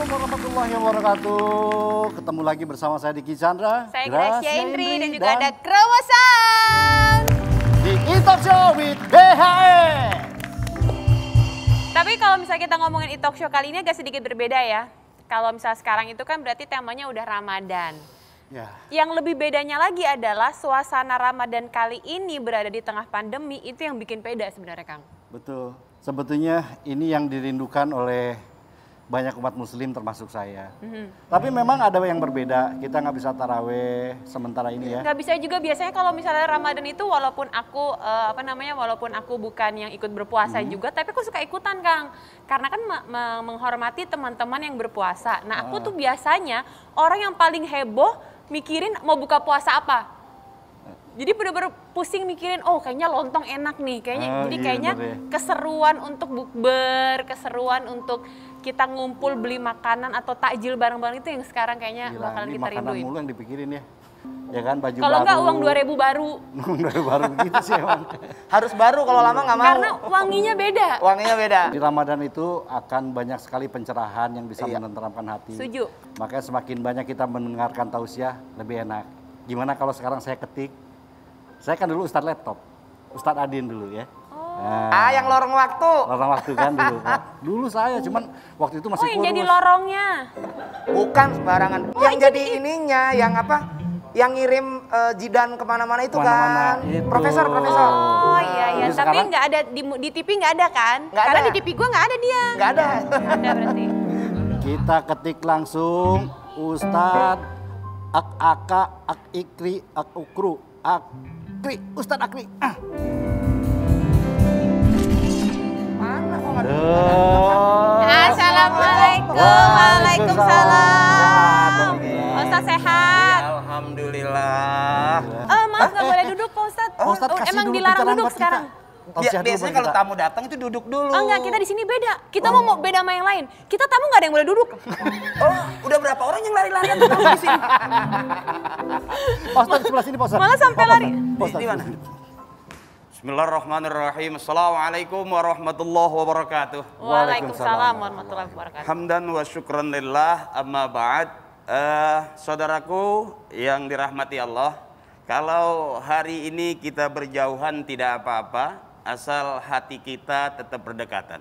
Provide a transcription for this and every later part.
Assalamualaikum warahmatullahi wabarakatuh. Ketemu lagi bersama saya Diki Chandra. Saya Gracia Indri dan juga ada Kromosan. Di E-Talk Show with BHE. Tapi kalau misalnya kita ngomongin E-Talk Show kali ini agak sedikit berbeda ya. Kalau misalnya sekarang itu kan berarti temanya udah Ramadan. Ya. Yang lebih bedanya lagi adalah suasana Ramadan kali ini berada di tengah pandemi, itu yang bikin beda sebenarnya Kang. Betul. Sebetulnya ini yang dirindukan oleh banyak umat muslim termasuk saya. Tapi memang ada yang berbeda. Kita nggak bisa taraweh sementara ini ya. Nggak bisa juga biasanya kalau misalnya Ramadan itu walaupun aku walaupun aku bukan yang ikut berpuasa juga, tapi aku suka ikutan Kang. Karena kan menghormati teman-teman yang berpuasa. Nah aku tuh biasanya orang yang paling heboh mikirin mau buka puasa apa. Jadi bener-bener pusing mikirin, oh kayaknya lontong enak nih, kayaknya keseruan untuk bukber, keseruan untuk kita ngumpul beli makanan atau takjil bareng-bareng itu yang sekarang kayaknya bakalan kita rinduin. Makanan mulu yang dipikirin ya. Ya kan, baju kalau baru. Kalau enggak uang 2.000 baru. Uang 2.000 baru gitu sih emang. Harus baru, kalau lama nggak mau. Karena wanginya beda. Wanginya beda. Di Ramadan itu akan banyak sekali pencerahan yang bisa menenteramkan hati. Setuju. Makanya semakin banyak kita mendengarkan tausiah lebih enak. Gimana kalau sekarang saya ketik? Saya kan dulu Ustadz laptop, Ustadz Adin dulu ya. Nah, yang lorong waktu. Lorong waktu kan dulu. Nah, dulu saya cuman waktu itu masih yang kurus. jadi lorongnya. Bukan sembarangan. Yang jadi ininya, yang apa? Yang ngirim Jidan kemana-mana itu kan. Itu. Profesor. Oh iya. Jadi Tapi sekarang, nggak ada di TV nggak ada kan? Nggak Karena ada. di TV gua nggak ada dia. Nggak ada. Nggak ada berarti. kita ketik langsung Ustadz Ak-Aka, Ak-Ikri, Ak-Ukru, Akri, Ustadz Akri. Mana kok nggak ada? Assalamualaikum, waalaikumsalam. Ustadz sehat? Alhamdulillah. Maaf nggak boleh duduk Pak Ustadz. Pak Ustadz kasih Emang dulu dilarang pencerahan duduk buat sekarang? kita. Tausiah dulu Biasanya buat kalau kita. tamu datang itu duduk dulu. Oh enggak, kita di sini beda. Kita mau beda sama yang lain. Kita tamu nggak ada yang boleh duduk. Oh, udah berapa orang yang lari-larian tuh tamu di sini? Pak Ustadz sebelah sini Pak Ustadz. Malah sampai lari. Pak Ustadz. Di mana? Bismillahirrahmanirrahim. Assalamualaikum warahmatullahi wabarakatuh. Waalaikumsalam warahmatullahi wabarakatuh. Hamdan wa syukran lillah, amma ba'd. Saudaraku yang dirahmati Allah, kalau hari ini kita berjauhan tidak apa-apa, asal hati kita tetap berdekatan.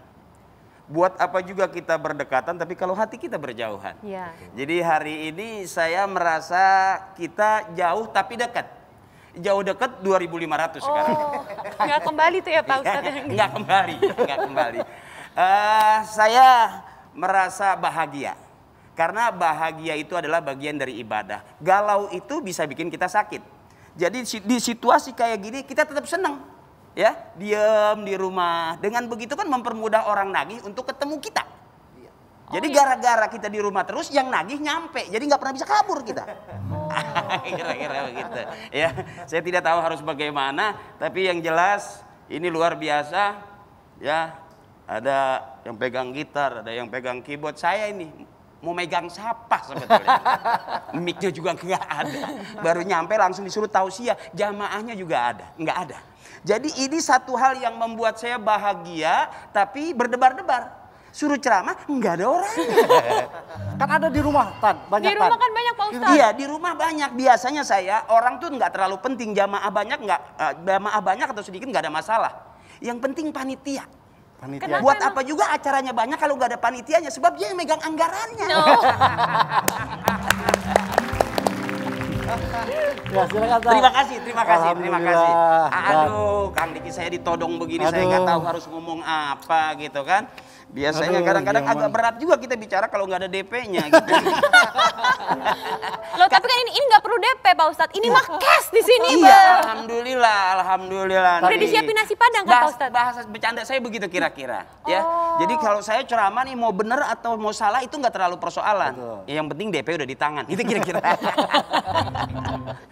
Buat apa juga kita berdekatan, tapi kalau hati kita berjauhan. Iya. Jadi hari ini saya merasa kita jauh tapi dekat. Jauh dekat 2.500 sekarang. Nggak kembali tuh ya Pak Ustadz. Nggak kembali. Saya merasa bahagia. Karena bahagia itu adalah bagian dari ibadah. Galau itu bisa bikin kita sakit. Jadi di situasi kayak gini kita tetap senang. Ya, diam di rumah. Dengan begitu kan mempermudah orang nagih untuk ketemu kita. Jadi gara-gara kita di rumah terus, yang nagih nyampe. Jadi nggak pernah bisa kabur kita. Kira-kira begitu. Ya, saya tidak tahu harus bagaimana. Tapi yang jelas ini luar biasa. Ya, ada yang pegang gitar, ada yang pegang keyboard. Saya ini mau megang siapa sebetulnya. Mic-nya juga nggak ada. Baru nyampe langsung disuruh tausiah. Jamaahnya juga ada, nggak ada. Jadi ini satu hal yang membuat saya bahagia, tapi berdebar-debar. Suruh ceramah, nggak ada orang. Kan ada di rumah, Tan. Banyak, Di rumah Tan. kan banyak Pak Ustadz. Iya, di rumah banyak. Biasanya saya, orang tuh nggak terlalu penting. Jamaah banyak atau sedikit nggak ada masalah. Yang penting panitia. Panitia. Buat apa juga acaranya banyak kalau nggak ada panitianya, sebab dia yang megang anggarannya. No. Ya, silakan, Tan. Terima kasih. Alhamdulillah. Aduh, Kang Diki saya ditodong begini, saya nggak tahu harus ngomong apa gitu kan. Biasanya Aduh, kadang-kadang iya, agak Bang. berat juga kita bicara kalau nggak ada DP-nya gitu. Loh tapi kan ini nggak perlu DP Pak Ustadz. Ini mah cash di sini Iya, Bang. alhamdulillah. Udah disiapin nasi padang kan Pak Ustadz? Bahasa bercanda saya begitu kira-kira. Ya, jadi kalau saya ceramah nih mau bener atau mau salah itu nggak terlalu persoalan. Betul. Yang penting DP udah di tangan. Itu kira-kira.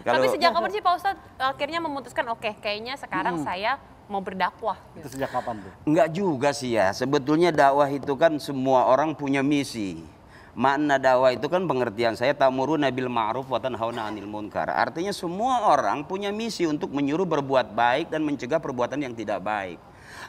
Tapi sejak kapan sih Pak Ustadz akhirnya memutuskan oke, kayaknya sekarang saya mau berdakwah. Itu sejak kapan tuh? Enggak juga sih ya. Sebetulnya dakwah itu kan semua orang punya misi. Makna dakwah itu kan pengertian saya ta'muruna bil ma'ruf wa tanhauna 'anil munkar. Artinya semua orang punya misi untuk menyuruh berbuat baik dan mencegah perbuatan yang tidak baik.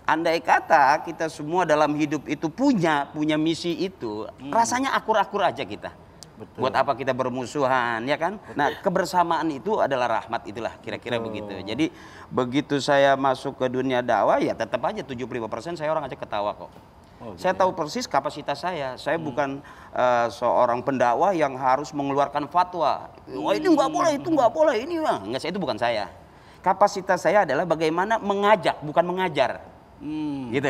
Andai kata kita semua dalam hidup itu punya misi itu, rasanya akur-akur aja kita. Betul. Buat apa kita bermusuhan, ya kan? Nah, kebersamaan itu adalah rahmat, itulah kira-kira begitu. Jadi begitu saya masuk ke dunia dakwah, ya tetap aja 75% saya orang aja ketawa kok. Saya tahu persis kapasitas saya. Saya bukan seorang pendakwah yang harus mengeluarkan fatwa. Wah, ini nggak boleh, itu nggak boleh, ini nggak. Itu bukan saya. Kapasitas saya adalah bagaimana mengajak, bukan mengajar. Gitu.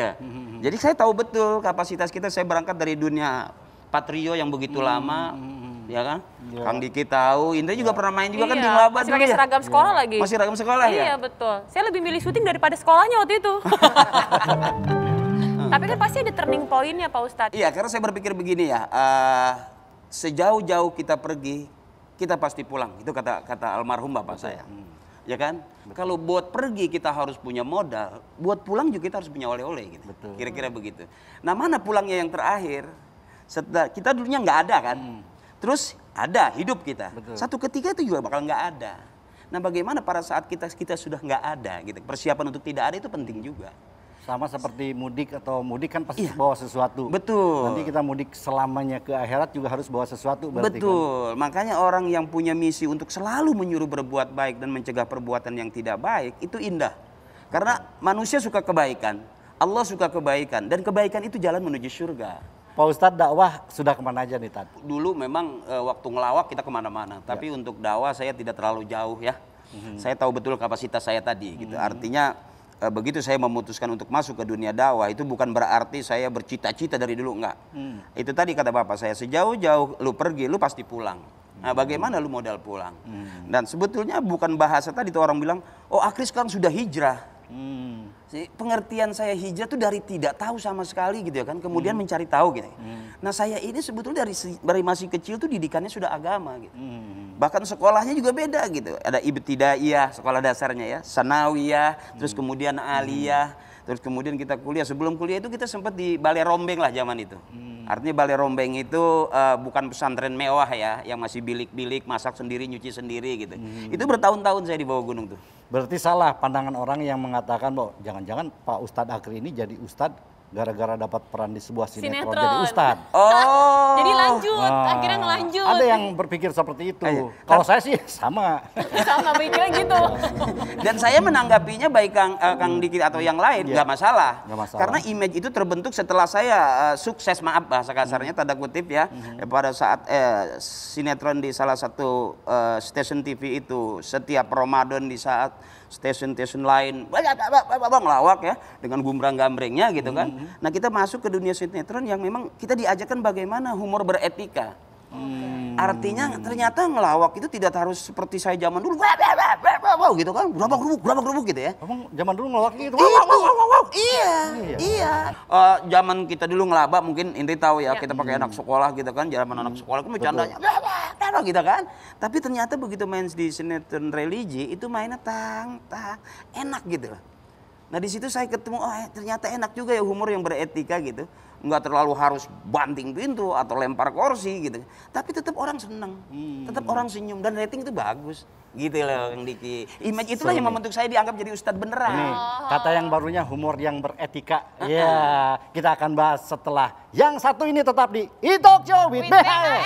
Jadi saya tahu betul kapasitas kita. Saya berangkat dari dunia Patrio yang begitu lama, ya kan? Kang Diki tahu, Indra juga pernah main juga kan di Ngelaba masih dulu pakai ya? seragam sekolah lagi. Masih seragam sekolah ya? Iya betul. Saya lebih milih syuting daripada sekolahnya waktu itu. Tapi kan pasti ada turning point-nya Pak Ustadz. Iya, karena saya berpikir begini ya, sejauh-jauh kita pergi, kita pasti pulang. Itu kata almarhum bapak saya. Ya kan? Kalau buat pergi kita harus punya modal, buat pulang juga kita harus punya oleh-oleh gitu. Kira-kira begitu. Nah, mana pulangnya yang terakhir? Setelah, kita dulunya nggak ada kan, terus ada hidup kita. Satu ketika itu juga bakal nggak ada. Nah, bagaimana pada saat kita sudah nggak ada, gitu. Persiapan untuk tidak ada itu penting juga. Sama seperti mudik atau mudik kan pasti bawa sesuatu. Betul. Nanti kita mudik selamanya ke akhirat juga harus bawa sesuatu. Berarti Betul. Kan? Makanya orang yang punya misi untuk selalu menyuruh berbuat baik dan mencegah perbuatan yang tidak baik itu indah. Karena manusia suka kebaikan, Allah suka kebaikan, dan kebaikan itu jalan menuju surga. Pak Ustadz dakwah sudah kemana aja nih Tad? Dulu memang waktu ngelawak kita kemana-mana, tapi untuk dakwah saya tidak terlalu jauh ya. Saya tahu betul kapasitas saya tadi, gitu. Artinya begitu saya memutuskan untuk masuk ke dunia dakwah itu bukan berarti saya bercita-cita dari dulu, enggak. Itu tadi kata bapak saya, sejauh-jauh lu pergi, lu pasti pulang. Nah, bagaimana lu modal pulang? Dan sebetulnya bukan bahasa tadi tuh orang bilang, oh Akri sekarang sudah hijrah. Pengertian saya hijrah tuh dari tidak tahu sama sekali gitu ya kan, kemudian mencari tahu gitu. Nah, saya ini sebetulnya dari masih kecil tuh didikannya sudah agama gitu. Bahkan sekolahnya juga beda gitu. Ada ibtidaiyah, sekolah dasarnya ya, sanawiyah, terus kemudian aliyah, terus kemudian kita kuliah. Sebelum kuliah itu kita sempat di balai rombeng lah zaman itu. Artinya balai rombeng itu bukan pesantren mewah ya, yang masih bilik-bilik, masak sendiri, nyuci sendiri gitu. Itu bertahun-tahun saya di bawah gunung tuh. Berarti salah pandangan orang yang mengatakan bahwa jangan-jangan Pak Ustadz Akri ini jadi Ustadz gara-gara dapat peran di sebuah sinetron jadi Ustadz. Oh. Jadi lanjut, akhirnya ngelanjut. Ada yang berpikir seperti itu. Kalau saya sih sama. Sama pikirnya gitu. Dan saya menanggapinya baik Kang Diki atau yang lain nggak masalah. Karena image itu terbentuk setelah saya sukses, maaf bahasa kasarnya tanda kutip ya, pada saat sinetron di salah satu stasiun TV itu setiap Ramadan di saat stasiun-stasiun lain ngelawak ya dengan gumbrang-gambrengnya gitu kan. Nah, kita masuk ke dunia sinetron yang memang kita diajarkan bagaimana humor beretika. Artinya ternyata ngelawak itu tidak harus seperti saya zaman dulu gitu kan, gerabak-gerubuk gitu ya. Emang zaman dulu ngelawak gitu? Iya. Zaman kita dulu ngelaba mungkin Indri tahu ya, kita pakai anak sekolah gitu kan, zaman anak sekolah itu bercandanya gitu kan. Tapi ternyata begitu main di sinetron religi itu mainnya enak gitu loh. Nah, di situ saya ketemu, ternyata enak juga ya humor yang beretika gitu. Nggak terlalu harus banting pintu atau lempar kursi gitu. Tapi tetap orang seneng, tetap orang senyum, dan rating itu bagus. Gitu loh Kang Diki. Image itulah yang membentuk saya dianggap jadi ustadz beneran. Ini kata yang barunya humor yang beretika. Ya, kita akan bahas setelah yang satu ini tetap di E-Talk Show with BHS.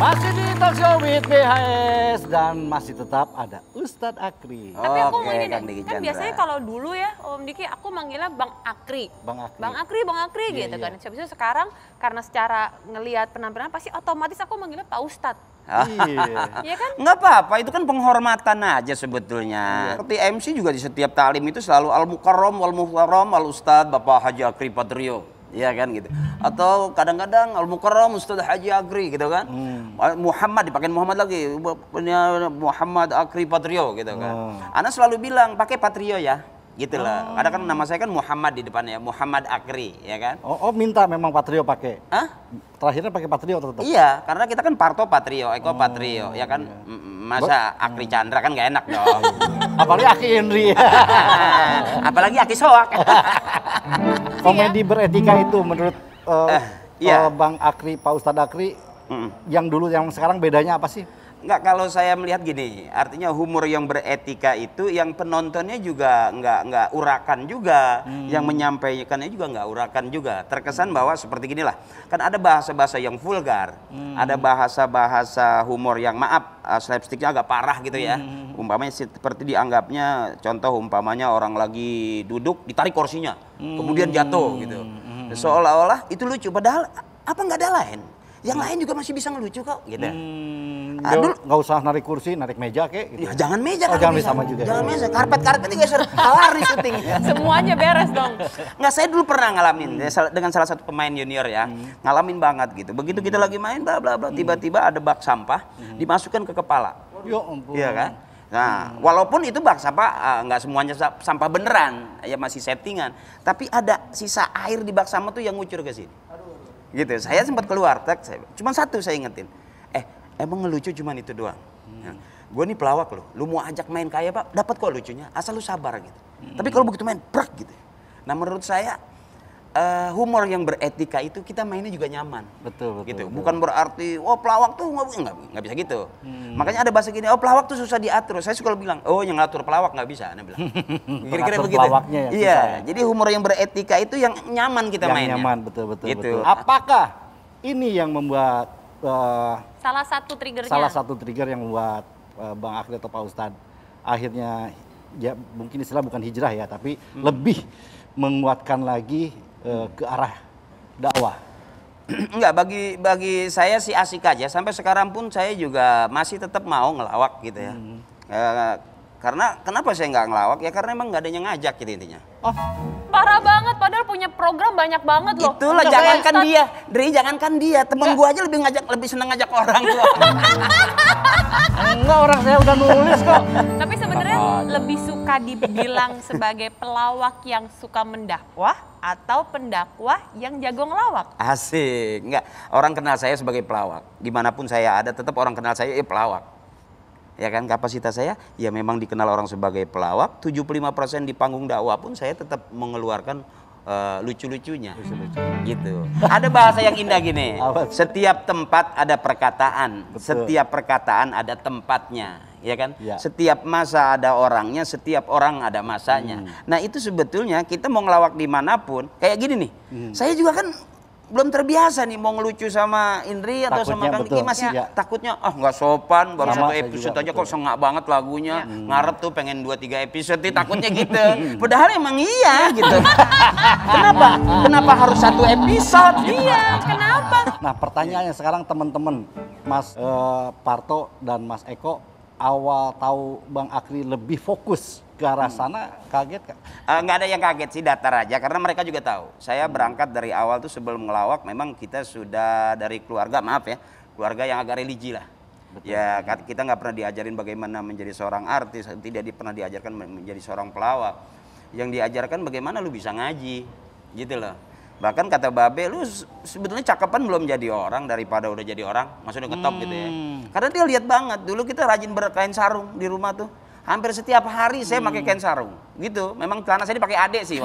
Masih di Talk Show with BHS dan masih tetap ada Ustadz Akri. Tapi aku mau ini Kang deh, Diki kan Chandra. biasanya kalau dulu ya Om Diki aku manggilnya Bang Akri. Bang Akri. Bang Akri gitu kan. Habis itu sekarang karena secara ngelihat penampilan pasti otomatis aku manggilnya Pak Ustadz. Iya kan? Nggak apa-apa, itu kan penghormatan aja sebetulnya. Seperti MC juga di setiap talim itu selalu Al-Mukarram, Wal-Muhtaram, Al-Ustadz, Bapak Haji Akri Patrio. Iya kan gitu. Atau kadang-kadang Al-Mukarram Ustadz Haji Akri gitu kan. Muhammad dipakai Muhammad lagi. Muhammad Akri Patrio gitu kan. Ana selalu bilang pakai Patrio ya. Gitu lah. Ada kan nama saya kan Muhammad di depannya, Muhammad Akri ya kan. Oh, minta memang Patrio pakai. Hah? Terakhirnya pakai Patrio tetap. Iya, karena kita kan Parto Patrio, Eko Patrio ya kan. Masa Akri Chandra kan gak enak dong. Apalagi Aki Henry. Apalagi Aki Soak. Komedi beretika itu menurut Bang Akri, Pak Ustadz Akri, yang dulu yang sekarang bedanya apa sih? Enggak, kalau saya melihat gini, artinya humor yang beretika itu yang penontonnya juga enggak urakan juga, yang menyampaikannya juga enggak urakan juga. Terkesan bahwa seperti ginilah, kan ada bahasa-bahasa yang vulgar, ada bahasa-bahasa humor yang maaf, slapsticknya agak parah gitu ya. Umpamanya seperti dianggapnya, contoh umpamanya orang lagi duduk ditarik kursinya, kemudian jatuh gitu. Seolah-olah itu lucu, padahal apa nggak ada lain. Yang lain juga masih bisa ngelucu kok gitu. Nggak usah narik kursi, narik meja kek gitu. Ya, jangan meja. Oh, jangan sama juga. Jangan meja, karpet digeser, kelar nih syuting. Semuanya beres dong. Nggak, saya dulu pernah ngalamin dengan salah satu pemain junior ya, ngalamin banget gitu. Begitu kita lagi main, bla bla bla, tiba-tiba ada bak sampah dimasukkan ke kepala. Ya ampun. Iya kan? Nah, walaupun itu bak sampah nggak semuanya sampah beneran, ya masih settingan. Tapi ada sisa air di bak sampah tuh yang ngucur ke sini. Gitu, saya sempat keluar, cuma satu saya ingetin. Emang ngelucu cuman itu doang. Gue nih pelawak loh, lu mau ajak main kaya Pak, dapat kok lucunya, asal lu sabar gitu. Tapi kalau begitu main, brak gitu. Nah menurut saya, humor yang beretika itu kita mainnya juga nyaman. Betul. Gitu. Bukan berarti, oh pelawak tuh nggak bisa gitu. Makanya ada bahasa gini, oh pelawak tuh susah diatur. Saya suka bilang, oh yang ngatur pelawak nggak bisa. Anda bilang. Kira-kira begitu. Pelawaknya yang iya, susah, ya. jadi humor yang beretika itu yang nyaman kita mainnya. Yang nyaman, betul. Gitu. Apakah ini yang membuat Salah satu triggernya. salah satu trigger yang membuat Bang Akri atau Pak Ustadz akhirnya, ya mungkin istilah bukan hijrah ya, tapi lebih menguatkan lagi ke arah dakwah? Enggak, bagi saya sih asik aja. Sampai sekarang pun saya juga masih tetap mau ngelawak gitu ya. Karena kenapa saya nggak ngelawak? Ya karena emang nggak ada yang ngajak gitu intinya. Oh, Parah banget, padahal punya program banyak banget loh. Itulah, Udah jangankan kayak dia, Dri, jangankan dia, temen gua aja lebih seneng ngajak orang tuh. enggak, orang saya udah nulis kok. Tapi sebenarnya lebih suka dibilang sebagai pelawak yang suka mendakwah atau pendakwah yang jago ngelawak? Asik, enggak. Orang kenal saya sebagai pelawak. Dimanapun saya ada, tetap orang kenal saya pelawak. Ya kan, kapasitas saya ya memang dikenal orang sebagai pelawak. 75% di panggung dakwah pun saya tetap mengeluarkan lucu-lucunya. Gitu. Ada bahasa yang indah gini. Setiap tempat ada perkataan. Betul. Setiap perkataan ada tempatnya. Ya kan? Ya. Setiap masa ada orangnya, setiap orang ada masanya. Nah itu sebetulnya kita mau ngelawak dimanapun. Kayak gini nih. Saya juga kan belum terbiasa nih mau ngelucu sama Indri atau sama Takutnya, Kang Diki, betul. masih Ya. takutnya nggak sopan, baru Sama, satu saya episode juga, aja betul. kok sengak banget lagunya, ngarep tuh pengen 2-3 episode, takutnya gitu. Padahal emang iya gitu. Kenapa harus satu episode? Iya, kenapa? Nah pertanyaannya sekarang teman-teman, Mas Parto dan Mas Eko, awal tahu Bang Akri lebih fokus ke arah sana, kaget Kak? Nggak ada yang kaget sih, datar aja karena mereka juga tahu. Saya berangkat dari awal tuh sebelum ngelawak memang kita sudah dari keluarga, maaf ya, keluarga yang agak religi lah. Betul. Ya kita nggak pernah diajarin bagaimana menjadi seorang artis, tidak pernah diajarkan menjadi seorang pelawak. Yang diajarkan bagaimana lu bisa ngaji, gitu loh. Bahkan kata Babe, lu sebetulnya cakepan belum jadi orang daripada udah jadi orang, maksudnya ngetop gitu ya. Karena dia lihat banget, dulu kita rajin berkain sarung di rumah tuh. Hampir setiap hari saya pakai kain sarung, gitu. Memang celana saya dipakai adek sih.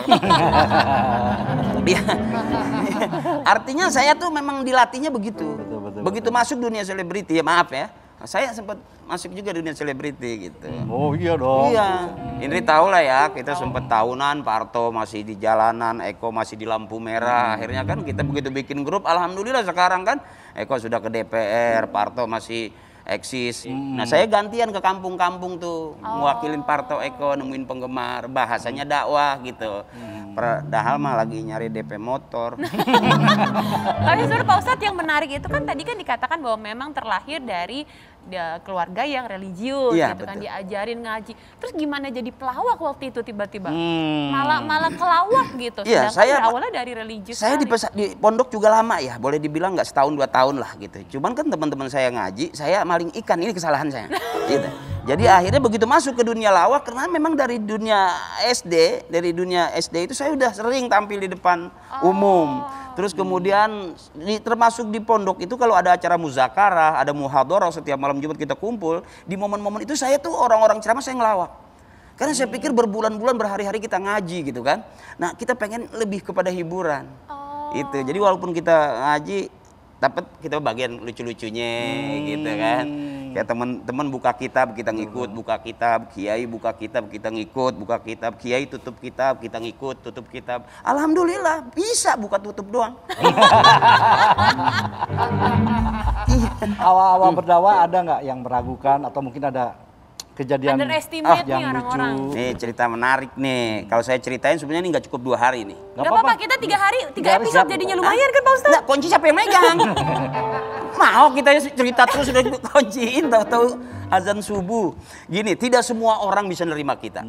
Artinya saya tuh memang dilatihnya begitu. Betul. Begitu masuk dunia selebriti, ya maaf ya. Saya sempat masuk juga dunia selebriti gitu. Oh iya dong. Iya, Indri tahu lah ya, kita sempat tahunan, Parto masih di jalanan, Eko masih di lampu merah. Akhirnya kan kita begitu bikin grup, alhamdulillah sekarang kan Eko sudah ke DPR, Parto masih eksis. Nah saya gantian ke kampung-kampung tuh, mewakilin Parto, Eko, nemuin penggemar, bahasanya dakwah gitu. Padahal mah lagi nyari DP motor. Tapi sebenarnya Pak Ustadz yang menarik itu kan tadi kan dikatakan bahwa memang terlahir dari keluarga yang religius Iya, gitu kan, betul. diajarin ngaji. Terus gimana jadi pelawak waktu itu tiba-tiba? Malah kelawak gitu. Iya, Sedangkan awalnya dari religius. Saya sekali. di pondok juga lama ya, boleh dibilang nggak setahun 2 tahun lah gitu. Cuman kan teman-teman saya ngaji, saya maling ikan, ini kesalahan saya. Gitu. Jadi akhirnya begitu masuk ke dunia lawak, karena memang dari dunia SD itu saya udah sering tampil di depan umum. Terus kemudian termasuk di pondok itu kalau ada acara muzakarah, ada muhadharah setiap malam Jumat kita kumpul, di momen-momen itu saya tuh orang-orang ceramah saya ngelawak. Karena saya pikir berbulan-bulan berhari-hari kita ngaji gitu kan. Nah, kita pengen lebih kepada hiburan. Itu. Jadi walaupun kita ngaji dapat kita bagian lucu-lucunya gitu kan. Kayak teman-teman buka kitab kita ngikut, buka kitab, kiai buka kitab kita ngikut, buka kitab, kiai tutup kitab kita ngikut, tutup kitab. Alhamdulillah bisa buka tutup doang. Awal-awal berdakwah ada nggak yang meragukan atau mungkin ada kejadian underestimate nih yang orang-orang. lucu? Nih cerita menarik nih. Kalau saya ceritain sebenarnya ini nggak cukup 2 hari nih. Gak apa-apa, kita 3 hari, 3 hari episode siap. jadinya lumayan kan Pak Ustadz? Nggak, kunci siapa yang megang? Mau kita cerita terus udah kunciin, tahu-tahu azan subuh. Gini, tidak semua orang bisa nerima kita.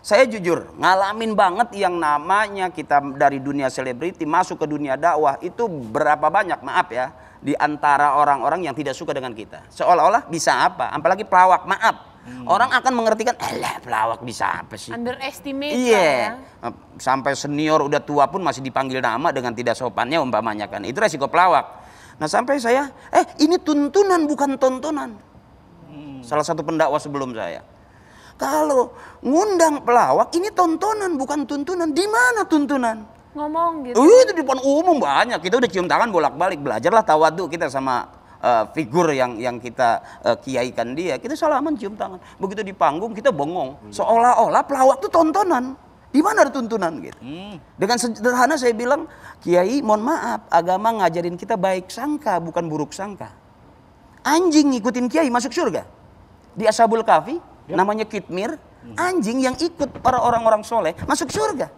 Saya jujur ngalamin banget yang namanya kita dari dunia selebriti masuk ke dunia dakwah itu berapa banyak, maaf ya, di antara orang-orang yang tidak suka dengan kita. Seolah-olah bisa apa, apalagi pelawak, maaf. Orang akan mengertikan, pelawak bisa apa sih? Underestimate Iya, ya. sampai senior udah tua pun masih dipanggil nama dengan tidak sopannya umpamanya kan. Itu resiko pelawak. Nah sampai saya, ini tuntunan bukan tontonan. Salah satu pendakwa sebelum saya. Kalau ngundang pelawak, ini tontonan bukan tuntunan. Di mana tuntunan? Ngomong gitu. Itu di depan umum banyak. Kita udah cium tangan bolak-balik. Belajarlah tawadu kita sama figur yang kita kiaikan dia. Kita salaman cium tangan. Begitu di panggung kita bengong. Seolah-olah pelawak itu tontonan. Di mana ada tuntunan gitu. Dengan sederhana saya bilang, Kiai mohon maaf, agama ngajarin kita baik sangka bukan buruk sangka. Anjing ngikutin Kiai masuk surga. Di Ashabul Kahfi namanya Kitmir, anjing yang ikut para orang-orang soleh masuk surga.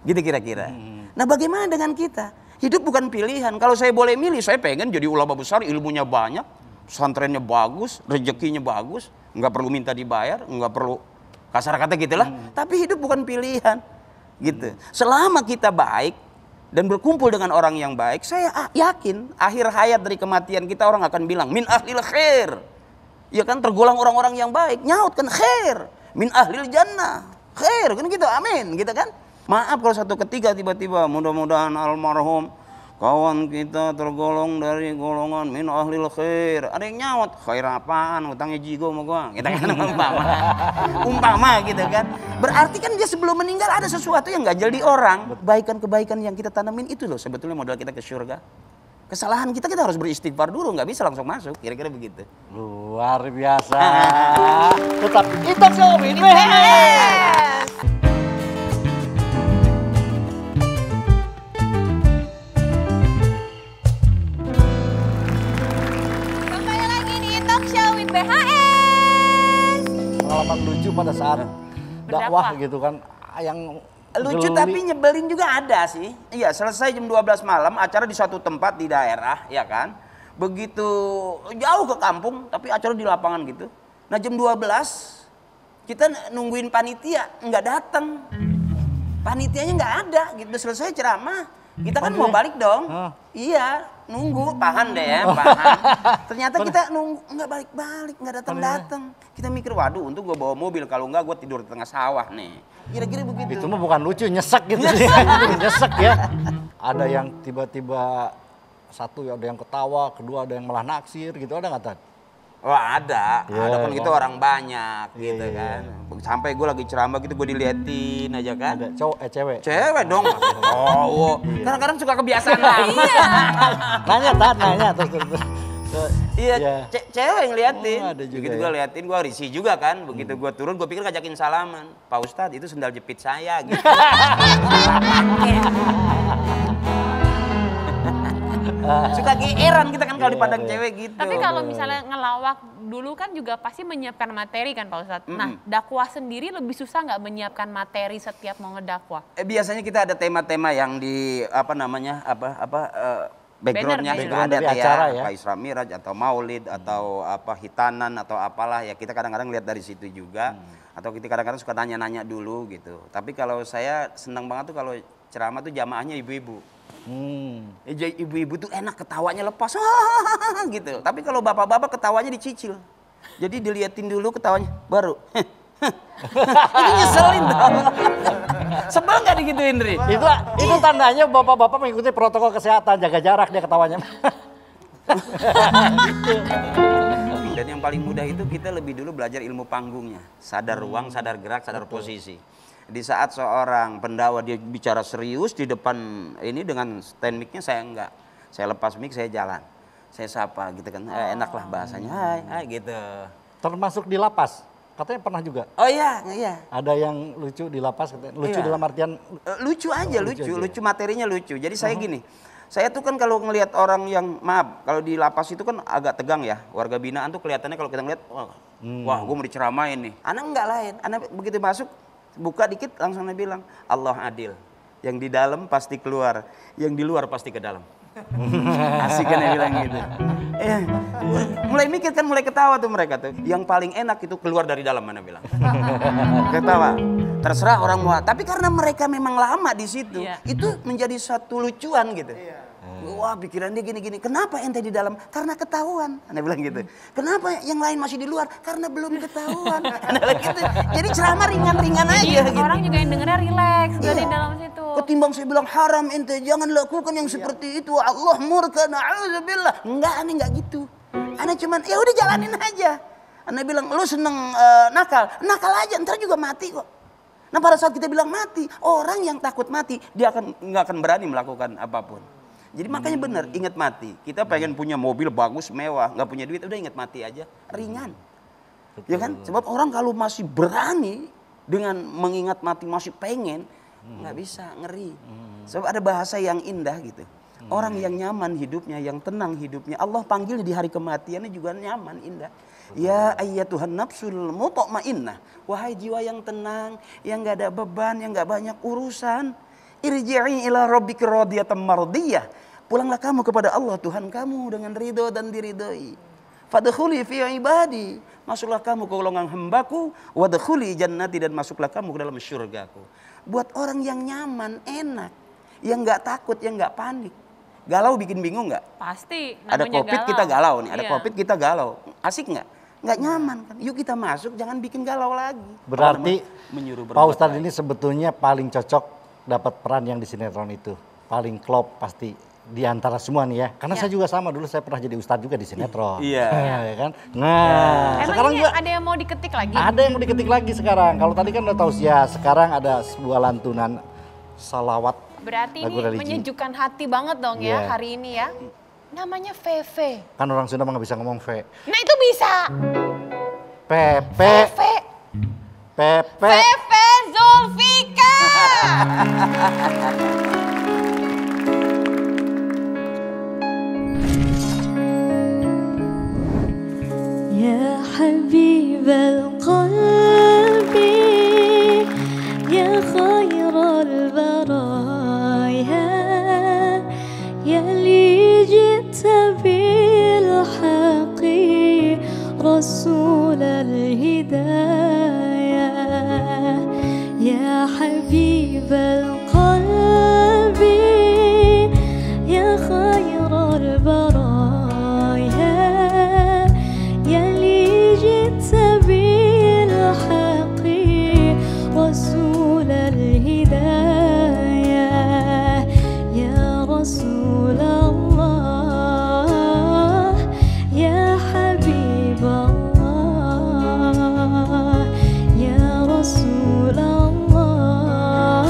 Gitu kira-kira. Nah bagaimana dengan kita? Hidup bukan pilihan. Kalau saya boleh milih, saya pengen jadi ulama besar, ilmunya banyak, pesantrennya bagus, rezekinya bagus, nggak perlu minta dibayar, nggak perlu kasar kata gitulah. Tapi hidup bukan pilihan, gitu. Selama kita baik dan berkumpul dengan orang yang baik, saya yakin akhir hayat dari kematian kita orang akan bilang min ahlil khair. Ya kan, tergolong orang-orang yang baik, nyaut kan khair, min ahlil jannah, khair kan gitu, amin, gitu kan. Maaf kalau satu ketika tiba-tiba mudah-mudahan almarhum kawan kita tergolong dari golongan min ahlil khair. Ada yang nyaut, khair apaan? Utangnya jigo sama gua. Kita kan umpama gitu kan. Berarti kan dia sebelum meninggal ada sesuatu yang ganjel di orang. Kebaikan-kebaikan yang kita tanamin itu loh sebetulnya modal kita ke surga. Kesalahan kita harus beristighfar dulu, nggak bisa langsung masuk. Kira-kira begitu. Luar biasa. Tetap itu show ini. Pengalaman lucu pada saat dakwah gitu kan, yang lucu geli. tapi nyebelin juga ada sih. Iya, selesai jam 12 malam acara di suatu tempat di daerah, ya kan. Begitu jauh ke kampung tapi acara di lapangan gitu. Nah jam 12 kita nungguin panitia, nggak datang. Panitianya nggak ada gitu. Selesai ceramah, kita kan mau balik dong. Iya, nunggu, paham deh ya, paham. Ternyata kita nunggu, nggak balik-balik, nggak datang-datang. Kita mikir, waduh untung gue bawa mobil, kalau nggak gue tidur di tengah sawah nih. Kira-kira begitu. Itu mah bukan lucu, nyesek gitu sih. Nyesek ya. Ada yang tiba-tiba satu ada yang ketawa, kedua ada yang malah naksir gitu, ada nggak Tad? Wah ada, Ya, ada kan gitu kan? orang banyak gitu Iya. kan. Sampai gue lagi ceramah gitu gue diliatin aja kan. Ada cowok, cewek. Cewek dong, cowok. Kadang-kadang suka kebiasaan lama. Nanya Tad, nanya terus. Iya, cewek yang liatin. Oh, ada juga Begitu ya. gue liatin, gue risih juga kan. Begitu gue turun, gue pikir ngajakin salaman. Pak Ustadz itu sendal jepit saya gitu. Suka geeran kita kan kalau dipandang cewek gitu. Tapi kalau misalnya ngelawak dulu kan juga pasti menyiapkan materi kan Pak Ustadz. Nah, dakwah sendiri lebih susah nggak menyiapkan materi setiap mau ngedakwah? Biasanya kita ada tema-tema yang di backgroundnya Banner, sudah banner ada dari ya, acara ya. apa Isra Miraj atau Maulid atau apa hitanan atau apalah ya, kita kadang-kadang lihat dari situ juga. Atau kita kadang-kadang suka nanya-nanya dulu gitu. Tapi kalau saya senang banget tuh kalau ceramah tuh jamaahnya ibu-ibu. Ibu-ibu tuh enak ketawanya lepas gitu. Tapi kalau bapak-bapak ketawanya dicicil. Jadi diliatin dulu ketawanya baru. Ini nyeselin dong. Sebel nggak digituin, Ri? Itu tandanya bapak-bapak mengikuti protokol kesehatan, jaga jarak dia ketawanya. Dan yang paling mudah itu kita lebih dulu belajar ilmu panggungnya. Sadar ruang, sadar gerak, sadar posisi. Di saat seorang pendakwa dia bicara serius di depan ini dengan stand mic-nya saya enggak. Saya lepas mic, saya jalan. saya sapa gitu kan. Enak lah bahasanya, hai gitu. Termasuk di lapas, katanya pernah juga. Oh iya, iya. Ada yang lucu di lapas, katanya. Lucu Iya. dalam artian Lucu aja, lucu aja. lucu materinya lucu. Jadi saya gini, saya tuh kan kalau ngelihat orang yang, maaf, kalau di lapas itu kan agak tegang ya. Warga binaan tuh kelihatannya kalau kita ngeliat, wah gue mau diceramain nih. Anak enggak lain, anak begitu masuk, buka dikit langsung dia bilang, Allah adil. Yang di dalam pasti keluar, yang di luar pasti ke dalam. Asik kan dia bilang gitu. Mulai mikir kan, mulai ketawa tuh mereka tuh. Yang paling enak itu keluar dari dalam, mana bilang. Ketawa. Terserah orang mau. Tapi karena mereka memang lama di situ, itu menjadi satu lucuan gitu. Wah, pikiran dia gini-gini. Kenapa ente di dalam? Karena ketahuan. Anda bilang gitu. Kenapa yang lain masih di luar? Karena belum ketahuan. Anda bilang gitu. Jadi ceramah ringan-ringan aja gitu. Orang juga yang dengernya rileks dari dalam situ. Ketimbang saya bilang haram ente, jangan lakukan yang seperti itu. Allah murka, na'udzubillah. Enggak, aneh enggak gitu. Aneh cuman, ya udah jalanin aja. Aneh bilang, lu seneng nakal. Nakal aja, ntar juga mati kok. Nah pada saat kita bilang mati, orang yang takut mati, dia nggak akan berani melakukan apapun. Jadi makanya benar, ingat mati. Kita pengen punya mobil bagus, mewah, nggak punya duit, udah ingat mati aja, ringan. Ya kan? Sebab orang kalau masih berani dengan mengingat mati, masih pengen, nggak bisa, ngeri. Sebab ada bahasa yang indah gitu. Orang yang nyaman hidupnya, yang tenang hidupnya, Allah panggil di hari kematiannya juga nyaman, indah. Ya ayyatuhan nafsul mutmainnah, wahai jiwa yang tenang, yang nggak ada beban, yang nggak banyak urusan. Irji'i ila rabbika radiyatan mardiyah. Pulanglah kamu kepada Allah Tuhan kamu dengan ridho dan diridhoi. Fadkhuli fi ibadi. Masuklah kamu ke golongan hambaku, wadkhuli jannati, dan masuklah kamu ke dalam syurgaku. Buat orang yang nyaman, enak, yang nggak takut, yang nggak panik. Galau bikin bingung nggak? Pasti. Ada namanya COVID kita galau nih, ada Iya. COVID kita galau. Asik nggak? Nggak nyaman kan? Yuk kita masuk, jangan bikin galau lagi. berarti menyuruh Pak berbuat Ustadz baik. ini sebetulnya paling cocok dapat peran yang di sinetron itu. Paling klop pasti di antara semua nih ya. Karena saya juga sama, dulu saya pernah jadi ustadz juga di sinetron. Iya. Ya kan? Nah, Emang sekarang ini juga ada yang mau diketik lagi? ada yang mau diketik lagi sekarang. Kalau tadi kan udah tahu ya, sekarang ada sebuah lantunan salawat. Berarti lagu ini religi. menyejukkan hati banget dong Iya. ya hari ini ya. Namanya Veve. Kan orang Sunda mah nggak bisa ngomong V. Nah itu bisa. Pepe, Veve. Pepe. Veve Zulfika. يا حبيب القلب يا خير البرايا يا اللي جئت بالحق رسول الهدايا يا حبيب القلب يا خير البرايا يا اللي جئت بالحق رسول الهدايا يا رسول الله يا حبيب الله يا رسول الله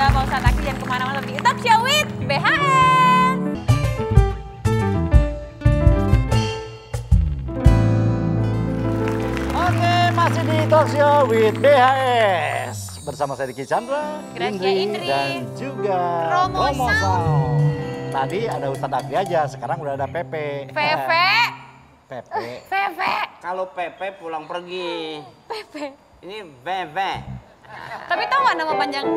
Pak Ustadz Aki, jangan kemana-mana, tapi Talk Show with BHS. Oke, masih di Talk Show with BHS. Bersama saya Diki Chandra, Gracia Indri, dan juga Romo Sound. Tadi ada Ustadz Akli aja, sekarang udah ada Pepe. Pepe. Pepe. Pepe. Kalau Pepe pulang pergi. Pepe. Ini Veve. Tapi tahu nggak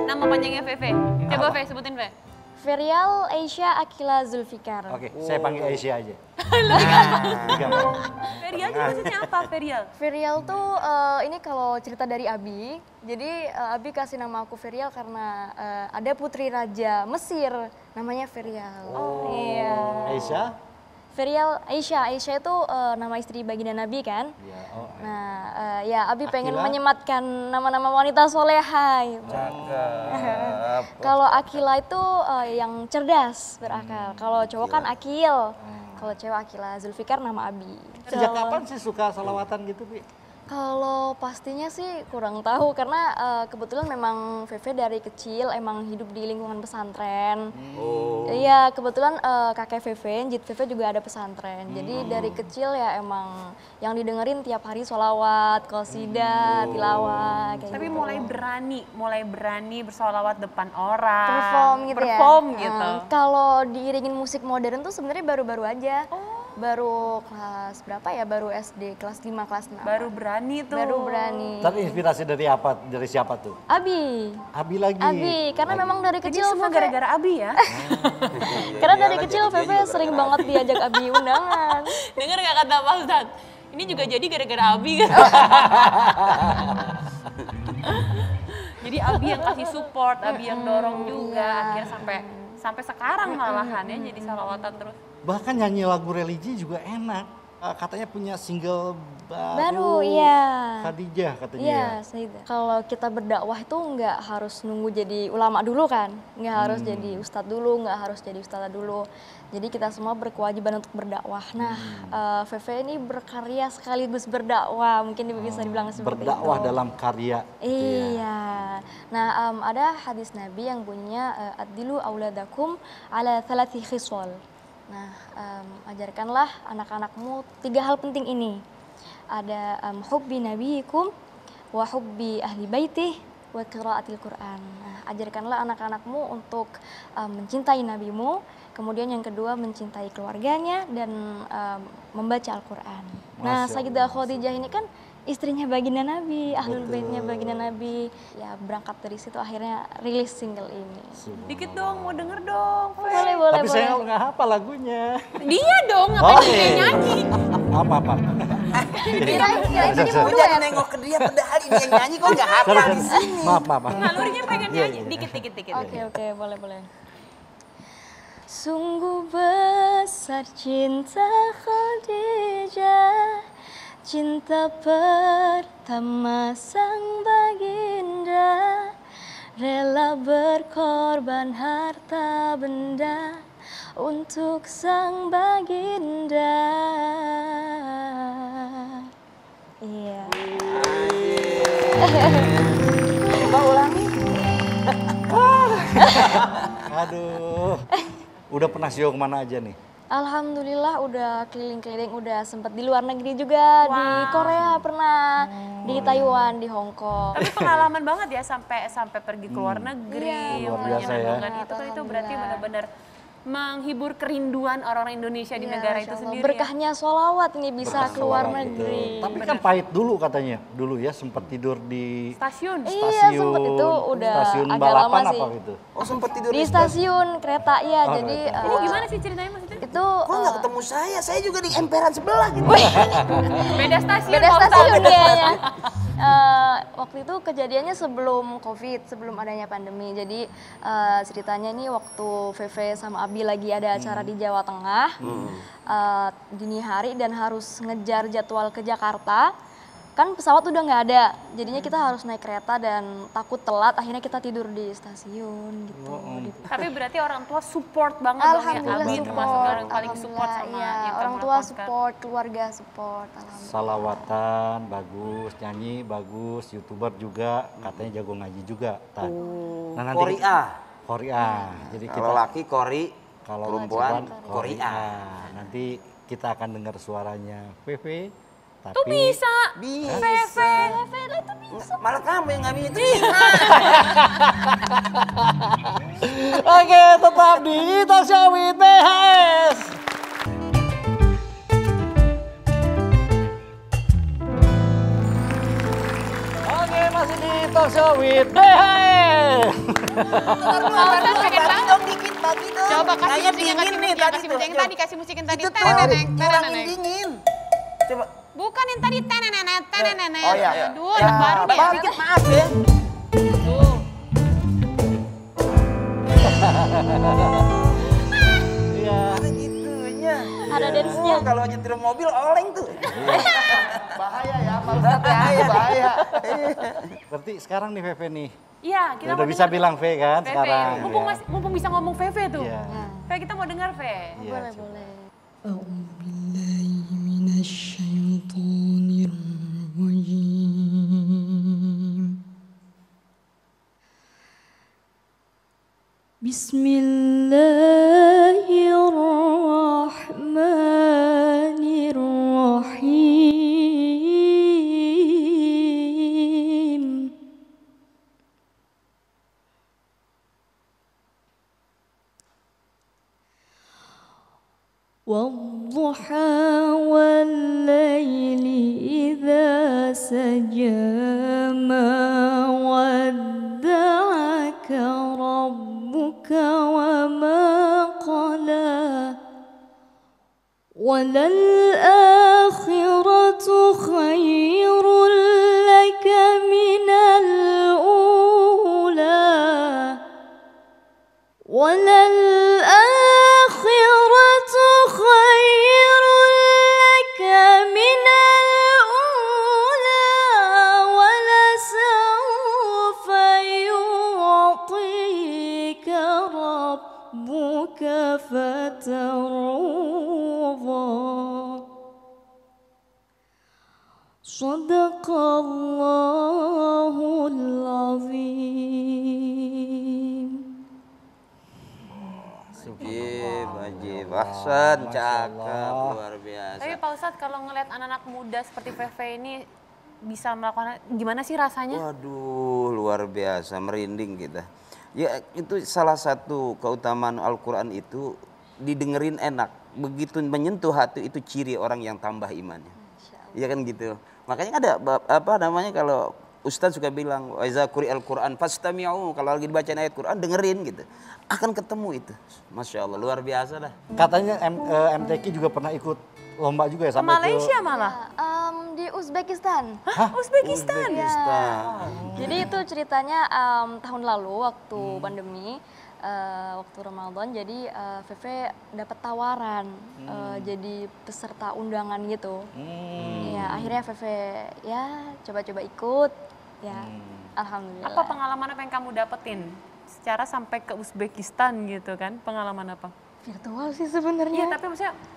nama panjangnya Pepe? Coba Fe, sebutin Fe. Ferial Aisyah Akila Zulfikar. Oke, saya panggil Aisyah aja. Ferial itu maksudnya apa, Ferial? Ferial tuh ini kalau cerita dari Abi. Jadi Abi kasih nama aku Ferial karena ada putri raja Mesir namanya Ferial. Oh. Iya. Aisyah? Ferial Aisyah. Aisyah itu nama istri baginda Nabi kan. Iya. Oh, Nah, ya Abi pengen Akila? menyematkan nama-nama wanita soleha gitu. Kalau Akila itu yang cerdas berakal. Kalau cowok kan Akil. Kalau cewek Akila Zulfikar nama Abi. Sejak kapan sih suka salawatan gitu, Bi? Kalau pastinya sih kurang tahu karena kebetulan memang Veve dari kecil emang hidup di lingkungan pesantren. Iya, kebetulan kakek Veve, Njit Veve juga ada pesantren. Jadi dari kecil ya emang yang didengerin tiap hari sholawat, qasidah, tilawah kayak Tapi gitu. mulai berani bersolawat depan orang. Perform gitu ya. Perform gitu. Kalau diiringin musik modern tuh sebenarnya baru-baru aja. Baru kelas berapa ya? Baru SD kelas 5 kelas 6. Baru berani tuh. Baru berani. Terinspirasi dari apa? Dari siapa tuh? Abi. Abi lagi. Abi, karena memang dari Jadi kecil semua Veve- gara-gara Abi ya. karena dari kecil Veve sering banget diajak Abi undangan. Dengar gak kata Pak Ustadz? Ini juga jadi gara-gara Abi kan. Jadi Abi yang kasih support, Abi yang dorong juga. Akhirnya sampai sekarang malahan ya jadi salawatan terus. Bahkan nyanyi lagu religi juga enak. Katanya punya single Baru, iya. Khadijah katanya. Iya, Ya. Sayyidah. Kalau kita berdakwah itu nggak harus nunggu jadi ulama dulu kan, nggak harus jadi ustadz dulu, nggak harus jadi ustadzah dulu. Jadi kita semua berkewajiban untuk berdakwah. Nah, Veve ini berkarya sekaligus berdakwah, mungkin bisa dibilang seperti Berdakwah itu. dalam karya. Iya. Nah, ada hadis Nabi yang bunyinya adilu auladakum ala thalathi khisal. Nah, ajarkanlah anak-anakmu 3 hal penting ini. Ada hubbi nabiyikum wa hubbi ahli baitih wa qiraatil Qur'an. Nah, ajarkanlah anak-anakmu untuk mencintai nabimu, kemudian yang kedua mencintai keluarganya dan membaca Al-Qur'an. Nah, Masya Sayyidah Allah, Khadijah ini kan istrinya baginda Nabi, ahlul Betul. baitnya baginda Nabi. Ya berangkat dari situ akhirnya rilis single ini. Dikit dong, mau denger dong. Fe. Boleh, Tapi boleh. saya nggak hafal lagunya. Dia dong, ngapain dia Oke. nyanyi? Apa-apa. Kirain tadi mau Lu duet. jangan nengok ke dia padahal ini yang nyanyi kok nggak hafal di sini. Maaf. Nalurinya pengen Iya, nyanyi, iya. dikit. Oke, boleh. Sungguh besar cinta Khadijah, cinta pertama sang baginda, rela berkorban harta benda untuk sang baginda. Iya. Coba ulangi. Aduh. Udah pernah sio kemana aja nih? Alhamdulillah udah keliling-keliling, udah sempat di luar negeri juga, di Korea pernah, di Taiwan, di Hong Kong. Tapi pengalaman banget ya sampai pergi ke luar negeri. Iya, luar biasa ya. Dengan itu kan itu berarti benar-benar menghibur kerinduan orang-orang Indonesia di Iya, negara Masya itu Allah. sendiri. Berkahnya sholawat nih bisa Berkah keluar sholawat, negeri. betul. Tapi kan pahit dulu katanya. Dulu ya sempat tidur di Stasiun. Iya, sempet itu udah stasiun agak balapan lama apa sih. gitu. Oh sempat tidur Di stasiun kereta ya, Oh, jadi kereta. Ini gimana sih ceritanya maksudnya? itu Kok nggak ketemu saya? Saya juga di emperan sebelah gitu. Beda stasiun. beda Pak Ustadz. stasiun kayaknya. Waktu itu kejadiannya sebelum COVID, sebelum adanya pandemi. Jadi ceritanya ini waktu Veve sama Abi lagi ada acara di Jawa Tengah, dini hari dan harus ngejar jadwal ke Jakarta. kan pesawat udah nggak ada, jadinya kita harus naik kereta dan takut telat, akhirnya kita tidur di stasiun gitu. Tapi berarti orang tua support banget dong ya. Alhamdulillah Abi support, termasuk orang paling support sama iya, yang orang kamu tua lakukan. support, keluarga support, alhamdulillah. Salawatan bagus, nyanyi bagus, YouTuber juga katanya jago ngaji juga. Tan. Nah, nanti Korea. Jadi kita Kalau laki kori, kalau perempuan perempuan, Korea. Nanti kita akan dengar suaranya VV. Tapi Tuh bisa. Bisa. Malah kamu yang nggak bisa. Oke, tetap di Talk Show with BHS. Oke, masih di Talk Show with BHS. Pausan pengen banget. Dong dikit, bagi dong. Coba kasih Kayaknya musik yang dingin nih kasih tadi musik tuh. yang tadi, kasih musik yang tadi. Itu tuh Teneneneng, ngurangin teneneneng. dingin. Coba. Bukan yang tadi tenenenet, tenenenet. Oh iya. Aduh, anak baru nih. Bang, dikit maaf ya. Tuh. Iya. Ada gitunya. Ada dance-nya. Oh, kalau nyetir mobil oleng tuh. Bahaya ya, Pak Ustadz ya, bahaya. Berarti sekarang nih VV nih. Iya, kita Udah mau bisa dengar bilang V kan VV. sekarang. Mumpung, ya. mumpung bisa ngomong VV tuh. Iya. V, kita mau dengar V. Iya, Boleh, coba. boleh. أعوذ بالله من الشيطان الرجيم بسم الله الرحمن الرحيم والضحى والليل إذا سجى ما ودعك ربك وما قلى وللآخرة خير لك من الأولى وللآخرة خير لك من الأولى ولسوف يعطيك ربك فترضى صدق الله العظيم Ajib, Ahsan, cakep, luar biasa. Tapi Pak Ustadz kalau ngelihat anak-anak muda seperti VV ini bisa melakukan, gimana sih rasanya? Waduh, luar biasa, merinding kita. Ya itu salah satu keutamaan Al-Quran itu didengerin enak. Begitu menyentuh hati itu ciri orang yang tambah imannya. Iya kan gitu. Makanya ada apa namanya kalau Ustadz suka bilang, wa iza quri'al Qur'an fastami'u, kalau lagi dibacain ayat Quran dengerin gitu. Akan ketemu itu. Masya Allah, luar biasa dah. Katanya MTQ juga pernah ikut lomba juga ya Ke sampai Malaysia malah. Di Uzbekistan. Hah? Uzbekistan? Jadi itu ceritanya tahun lalu waktu pandemi, waktu Ramadan, jadi VV dapat tawaran jadi peserta undangan gitu. Ya akhirnya VV ya coba-coba ikut, ya alhamdulillah. Apa pengalaman apa yang kamu dapetin secara sampai ke Uzbekistan gitu kan? Pengalaman apa? Virtual sih Iya, sebenarnya.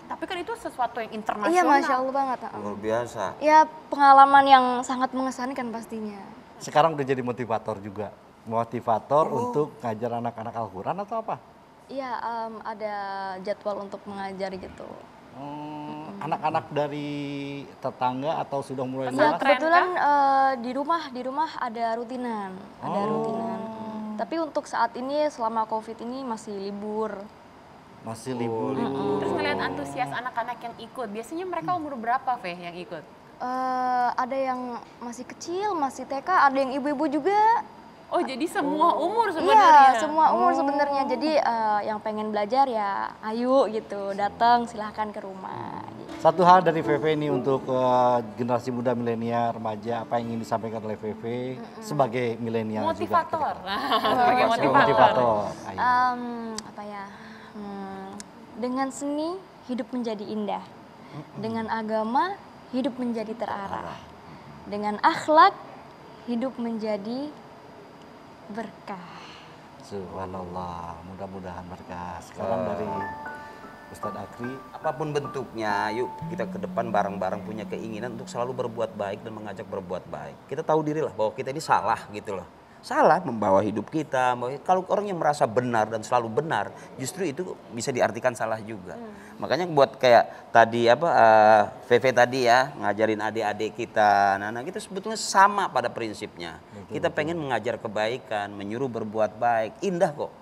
tapi kan itu sesuatu yang internasional. Iya, Masya Allah banget. Luar biasa. Ya pengalaman yang sangat mengesankan pastinya. sekarang udah jadi motivator juga. Motivator untuk ngajar anak-anak Al-Quran atau apa? Iya, ada jadwal untuk mengajar gitu. Anak-anak dari tetangga atau sudah mulai Ya, luas? kebetulan di rumah ada rutinan, Tapi untuk saat ini selama COVID ini masih libur. Masih libur. Terus ngeliat antusias anak-anak yang ikut, biasanya mereka umur berapa, Feh, yang ikut? Ada yang masih kecil, masih TK, ada yang ibu-ibu juga. Oh, jadi semua umur sebenarnya? Iya, semua umur sebenarnya. Jadi yang pengen belajar ya ayo gitu, datang silahkan ke rumah. Satu hal dari VV ini untuk generasi muda milenial, remaja, apa yang ingin disampaikan oleh VV sebagai milenial juga? Motivator. Sebagai motivator. Motivator. Ayo. Apa ya? Dengan seni hidup menjadi indah. Dengan agama hidup menjadi terarah. dengan akhlak hidup menjadi berkah. Subhanallah, mudah-mudahan berkah. Sekarang dari Ustadz Akri. Apapun bentuknya, yuk kita ke depan bareng-bareng punya keinginan untuk selalu berbuat baik dan mengajak berbuat baik. Kita tahu diri lah bahwa kita ini salah gitu loh. Salah membawa hidup kita. Kalau orang yang merasa benar dan selalu benar, justru itu bisa diartikan salah juga. Makanya buat kayak tadi VV tadi ya, ngajarin adik-adik kita. Nah, kita sebetulnya sama pada prinsipnya. Kita pengen mengajar kebaikan, menyuruh berbuat baik. Indah kok.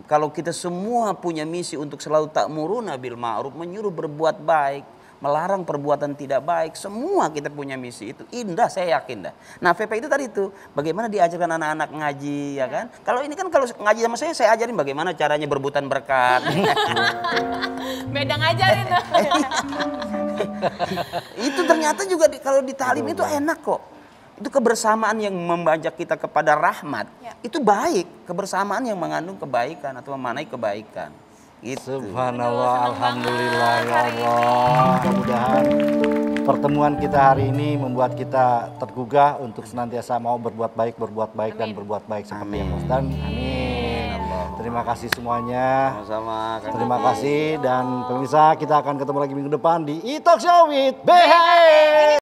Kalau kita semua punya misi untuk selalu ta'muruna bil ma'ruf, menyuruh berbuat baik, melarang perbuatan tidak baik, semua kita punya misi itu. Indah, saya yakin dah. Nah, VP itu tadi itu, bagaimana diajarkan anak-anak ngaji, ya kan? Kalau ini kan kalau ngaji sama saya ajarin bagaimana caranya berbutan berkat. Beda ngajarin tuh. Itu ternyata juga kalau di talim itu enak kok. Itu kebersamaan yang membajak kita kepada rahmat. Itu baik, kebersamaan yang mengandung kebaikan atau memanai kebaikan. Gitu. Subhanallah, alhamdulillah ya Allah. Mudah-mudahan pertemuan kita hari ini membuat kita tergugah untuk senantiasa mau berbuat baik dan berbuat baik seperti yang Ustaz. Amin. Terima kasih semuanya. Sama-sama. Terima kasih dan pemirsa, kita akan ketemu lagi minggu depan di E-Talk Show with BHE.